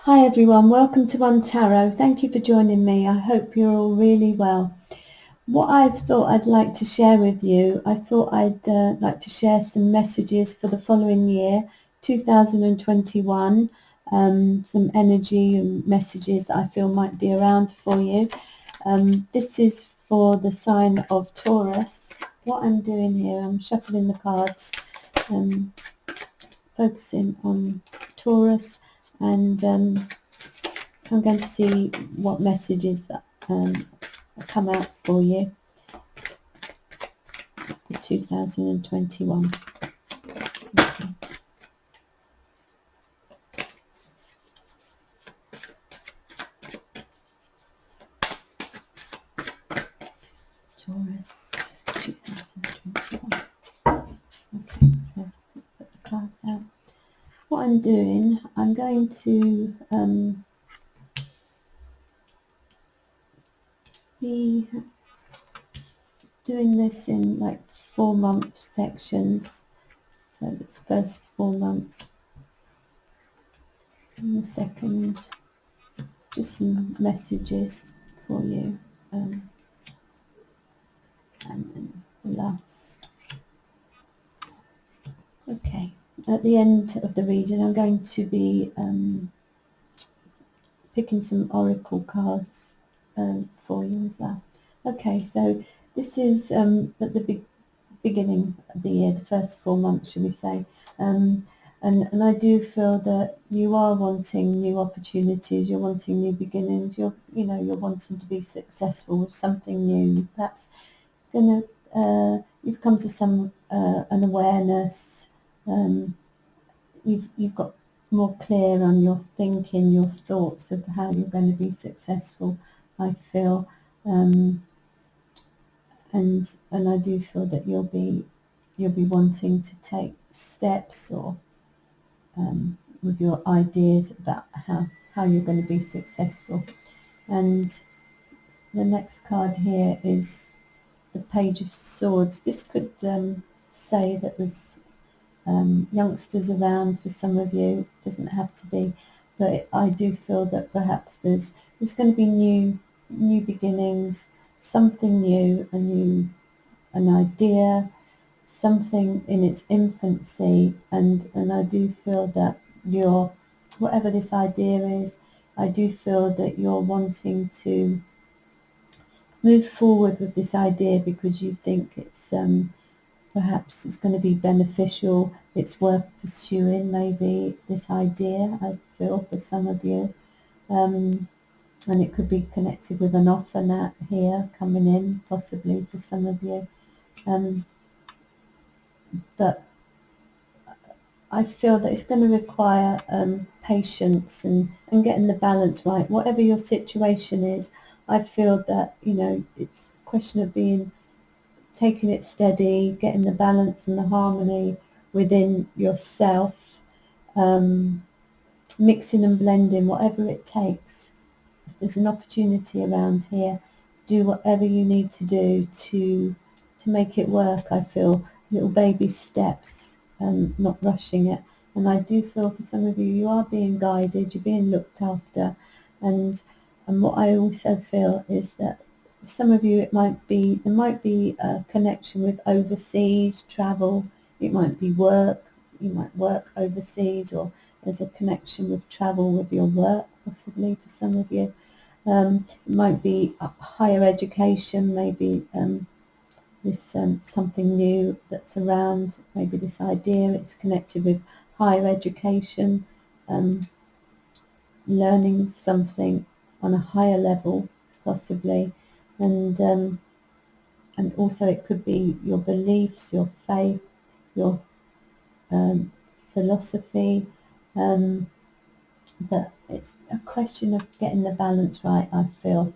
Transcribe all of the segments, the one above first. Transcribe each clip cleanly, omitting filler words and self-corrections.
Hi everyone, welcome to One Tarot. Thank you for joining me. I hope you're all really well. What I thought I'd like to share with you, I thought I'd like to share some messages for the following year, 2021, some energy and messages that I feel might be around for you. This is for the sign of Taurus. What I'm doing here, I'm shuffling the cards, focusing on Taurus, and I'm going to see what messages that come out for you for 2021. Okay. Taurus 2021. Okay, so put the cards out. What I'm doing, I'm going to be doing this in like 4-month sections. So it's first 4 months, and the second, just some messages for you, and then the last. Okay, at the end of the reading, I'm going to be picking some oracle cards for you as well. Okay, so this is at the beginning of the year, the first 4 months, shall we say, and I do feel that you are wanting new opportunities, you're wanting new beginnings, you're wanting to be successful with something new. Perhaps you've come to some an awareness. You've got more clear on your thinking, your thoughts of how you're going to be successful, I feel, and I do feel that you'll be wanting to take steps, or with your ideas about how you're going to be successful. And the next card here is the Page of Swords. This could say that there's youngsters around for some of you. It doesn't have to be, but I do feel that perhaps there's going to be new beginnings, something new, an idea, something in its infancy, and I do feel that whatever this idea is, I do feel that you're wanting to move forward with this idea because you think it's perhaps it's going to be beneficial, it's worth pursuing, maybe, this idea, I feel, for some of you. And it could be connected with an offer here coming in, possibly, for some of you. But I feel that it's going to require patience and getting the balance right. Whatever your situation is, I feel that, it's a question of taking it steady, getting the balance and the harmony within yourself, mixing and blending, whatever it takes. If there's an opportunity around here, do whatever you need to do to make it work. I feel little baby steps, not rushing it. And I do feel for some of you, you are being guided, you're being looked after, and what I also feel is that for some of you, there might be a connection with overseas travel. It might be work. You might work overseas, or there's a connection with travel with your work, possibly, for some of you. It might be higher education, maybe this something new that's around, maybe this idea, it's connected with higher education, learning something on a higher level, possibly, and also it could be your beliefs, your faith, your philosophy, but it's a question of getting the balance right, I feel,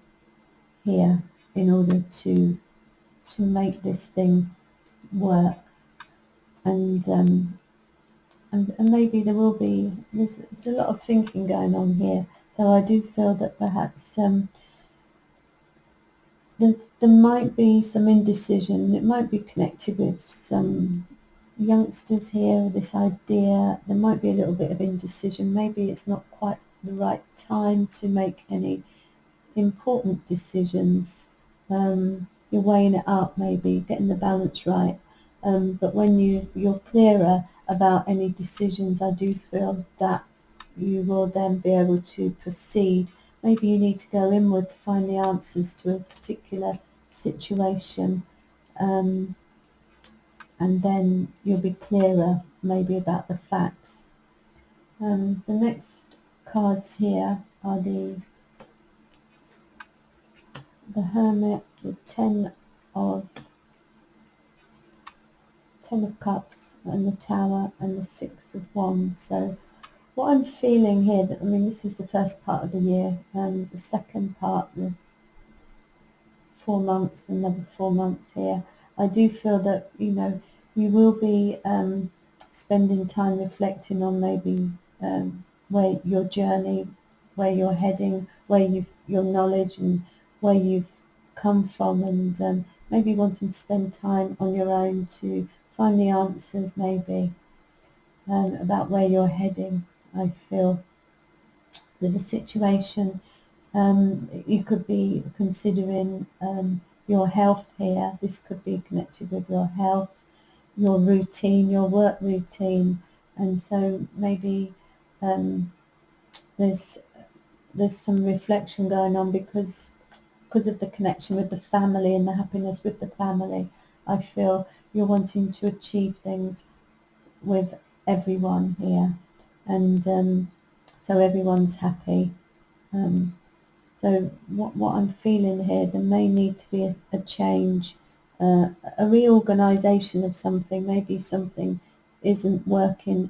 here, in order to make this thing work. And maybe there's a lot of thinking going on here, so I do feel that perhaps there might be some indecision. It might be connected with some youngsters here, this idea. There might be a little bit of indecision. Maybe it's not quite the right time to make any important decisions. You're weighing it up, maybe getting the balance right. But when you're clearer about any decisions, I do feel that you will then be able to proceed. Maybe you need to go inward to find the answers to a particular situation, and then you'll be clearer maybe about the facts. The next cards here are the Hermit, the Ten of Cups, and the Tower, and the Six of Wands. So what I'm feeling here, that, I mean, this is the first part of the year, and the second part, the 4 months, another 4 months here. I do feel that, you will be spending time reflecting on maybe where your journey, where you're heading, your knowledge and where you've come from, and maybe wanting to spend time on your own to find the answers, maybe about where you're heading. I feel with the situation, you could be considering your health here. This could be connected with your health, your routine, your work routine, and so maybe there's some reflection going on because of the connection with the family and the happiness with the family. I feel you're wanting to achieve things with everyone here, and so everyone's happy. So what I'm feeling here, there may need to be a change, a reorganisation of something. Maybe something isn't working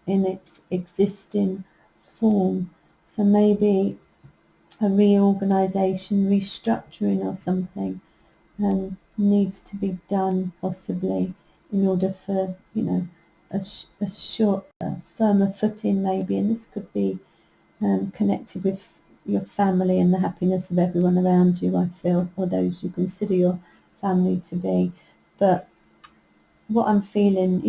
in its existing form. So maybe a reorganisation, restructuring or something needs to be done, possibly, in order for, a short, firmer footing maybe. And this could be connected with your family and the happiness of everyone around you, I feel, or those you consider your family to be. But what I'm feeling,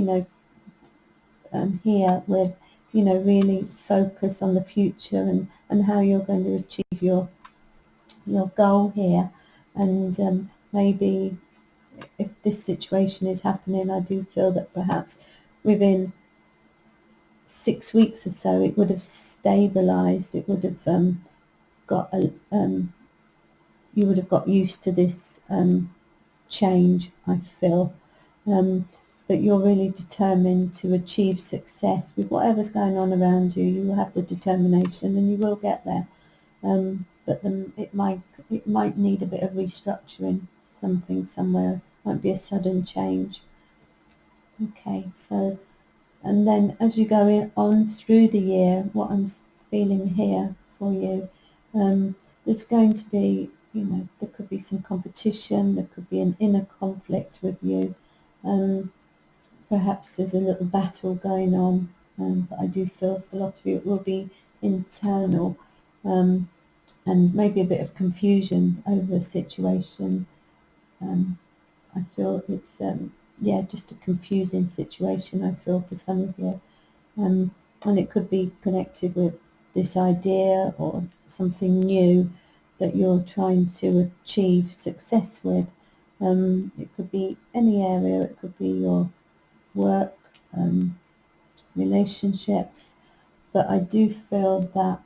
here with, really focus on the future and how you're going to achieve your goal here. And maybe if this situation is happening, I do feel that perhaps within 6 weeks or so it would have stabilised. It would have got a, you would have got used to this change, I feel. But you're really determined to achieve success with whatever's going on around you. You will have the determination and you will get there. But then it might need a bit of restructuring, something somewhere. It might be a sudden change. Okay, so, and then as you go on through the year, what I'm feeling here for you, there's going to be, there could be some competition, there could be an inner conflict with you. Perhaps there's a little battle going on, but I do feel for a lot of you it will be internal, and maybe a bit of confusion over a situation. I feel it's, just a confusing situation, I feel, for some of you. And it could be connected with this idea or something new that you're trying to achieve success with. It could be any area. It could be your work, relationships, but I do feel that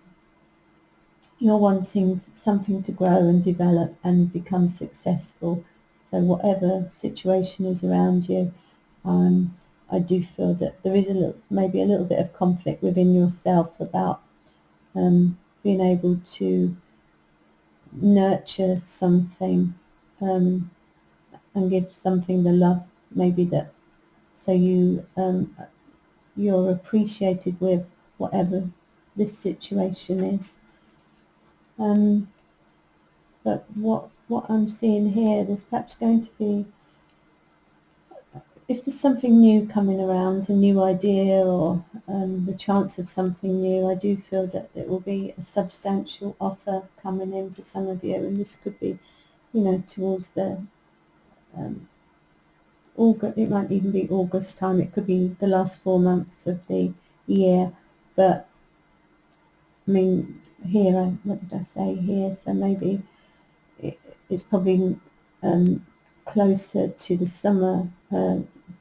you're wanting something to grow and develop and become successful. So whatever situation is around you, I do feel that there is maybe a little bit of conflict within yourself about being able to nurture something, and give something the love maybe that, so you're appreciated with whatever this situation is. But what I'm seeing here, there's perhaps going to be, if there's something new coming around, a new idea or the chance of something new, I do feel that there will be a substantial offer coming in for some of you, and this could be, towards the August. It might even be August time. It could be the last 4 months of the year, but I mean, here, what did I say here? So maybe it's probably closer to the summer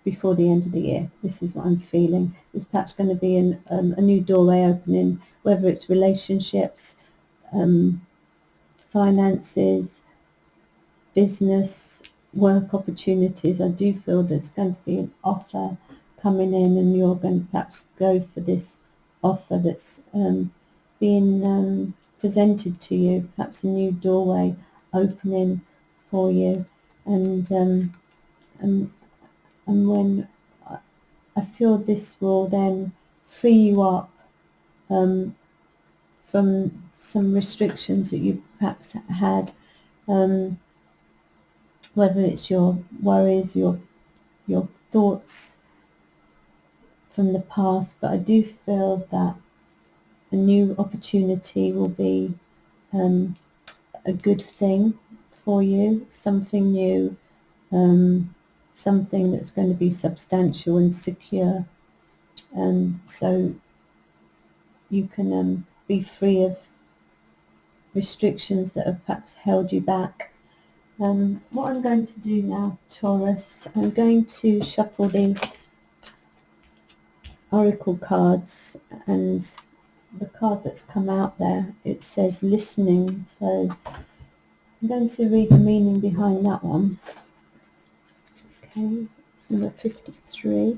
before the end of the year. This is what I'm feeling. There's perhaps going to be a new doorway opening, whether it's relationships, finances, business, work opportunities. I do feel there's going to be an offer coming in, and you're going to perhaps go for this offer that's being presented to you, perhaps a new doorway opening for you. And when I feel this will then free you up from some restrictions that you perhaps had, whether it's your worries, your thoughts from the past. But I do feel that a new opportunity will be a good thing for you, something new, something that's going to be substantial and secure, so you can be free of restrictions that have perhaps held you back. What I'm going to do now, Taurus, I'm going to shuffle the oracle cards, and the card that's come out there, it says listening. So I'm going to read the meaning behind that one. Okay, it's number 53.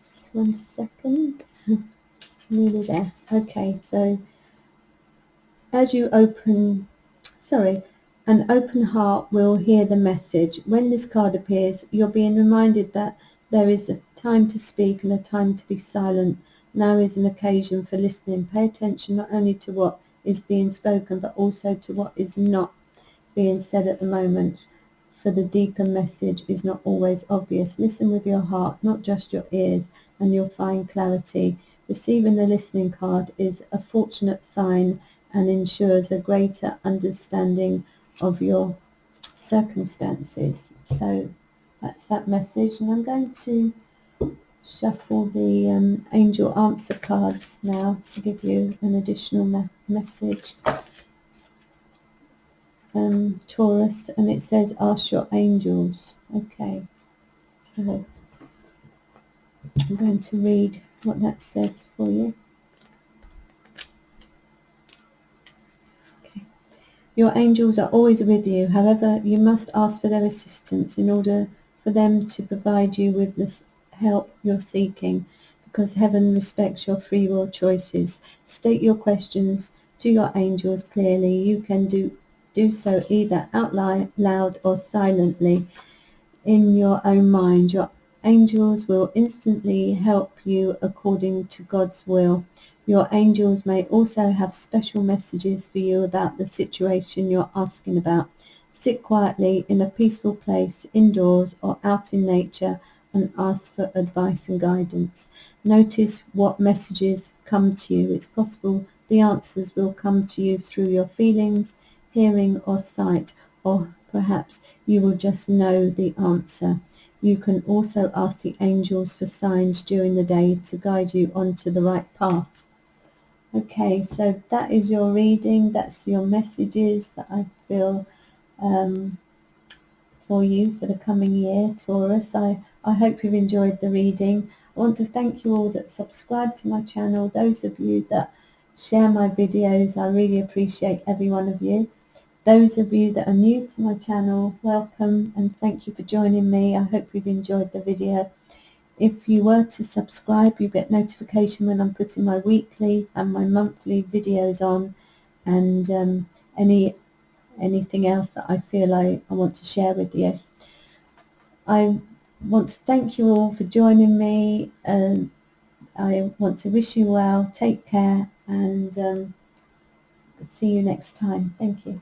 Just 1 second. Nearly there. Okay, so as you open, an open heart will hear the message. When this card appears, you're being reminded that there is a time to speak and a time to be silent. Now is an occasion for listening. Pay attention not only to what is being spoken, but also to what is not being said at the moment, for the deeper message is not always obvious. Listen with your heart, not just your ears, and you'll find clarity. Receiving the listening card is a fortunate sign and ensures a greater understanding of your circumstances. So that's that message, and I'm going to shuffle the angel answer cards now to give you an additional message, Taurus, and it says ask your angels. Okay, so I'm going to read what that says for you. Okay. Your angels are always with you. However, you must ask for their assistance in order for them to provide you with the help you're seeking, because heaven respects your free will choices. State your questions to your angels clearly. You can do so either out loud or silently in your own mind. Your angels will instantly help you according to God's will. Your angels may also have special messages for you about the situation you're asking about. Sit quietly in a peaceful place, indoors or out in nature, and ask for advice and guidance. Notice what messages come to you. It's possible the answers will come to you through your feelings, hearing or sight, or perhaps you will just know the answer. You can also ask the angels for signs during the day to guide you onto the right path. Okay, so that is your reading. That's your messages that I feel for you for the coming year, Taurus. I hope you've enjoyed the reading. I want to thank you all that subscribe to my channel, those of you that share my videos. I really appreciate every one of you. Those of you that are new to my channel, welcome and thank you for joining me. I hope you've enjoyed the video. If you were to subscribe, you get notification when I'm putting my weekly and my monthly videos on, and anything else that I feel I want to share with you. I want to thank you all for joining me, and I want to wish you well. Take care, and see you next time. Thank you.